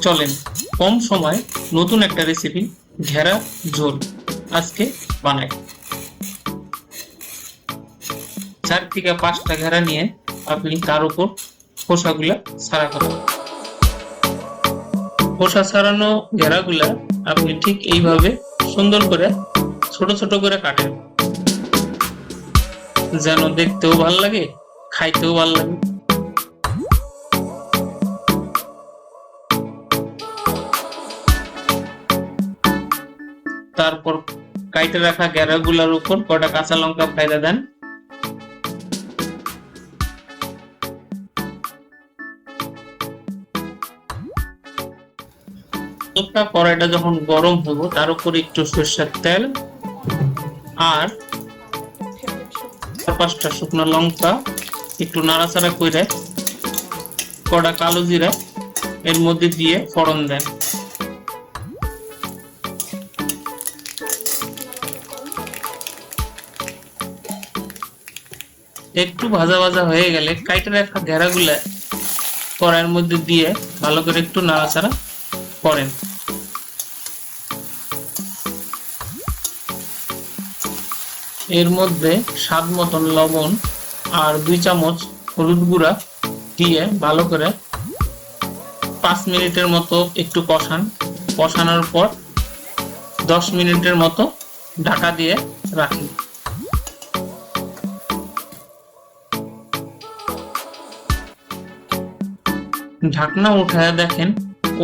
চলেন কম সময় নতুন একটা রেসিপি ঘেরা ঝোল আজকে বানাই। 4 থেকে 5টা ঘেরা নিয়ে আপনি তার উপর খোসাগুলা ছাড়া করবেন। খোসা ছাড়ানো ঘেরাগুলা আপনি ঠিক এইভাবে সুন্দর করে ছোট ছোট করে কাটেন, যেন দেখতেও ভাল লাগে, খাইতেও ভাল লাগে। তারপর কাইটে রাখা ঘেরাগুলার উপর কটা কাঁচা লঙ্কা ফাইরা দেন। কড়াইটা যখন গরম হবো তার উপর একটু সরষের তেল আর 4-5টা শুকনো লঙ্কা একটু নাড়াচাড়া করে কড়া কালো জিরা এর মধ্যে দিয়ে ফোড়ন দেন। একটু ভাজা ভাজা হয়ে গেলে কাইটে রাখা ঘেরাগুলা কড়াইয়ের মধ্যে দিয়ে ভালো করে একটু নাড়াচাড়া করেন। এর মধ্যে স্বাদ মতন লবণ আর 2 চামচ হলুদ গুঁড়া দিয়ে ভালো করে 5 মিনিটের মতো একটু কষানোর পর 10 মিনিটের মতো ঢাকা দিয়ে রাখি। ঢাকনা উঠায় দেখেন,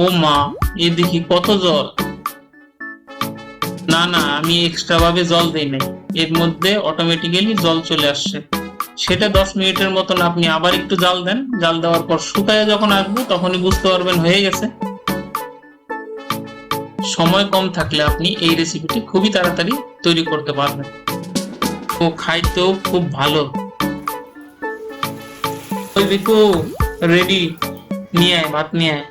ও মা, এ দেখি কত জল। না না, আমি এক্সট্রা ভাবে জল দেই নাই, এর মধ্যে অটোমেটিক্যালি জল চলে আসছে। সেটা 10 মিনিটের মতন আপনি আবার একটু জাল দেন। জাল দেওয়ার পর শুকায় যখন আসবে তখনই বুঝতে পারবেন হয়ে গেছে। সময় কম থাকলে আপনি এই রেসিপিটি খুবই তাড়াতাড়ি তৈরি করতে পারবেন ও খাইতেও খুব ভালো। ওই দেখো রেডি, নিয়ে আয়, ভাত নিয়ে আয়।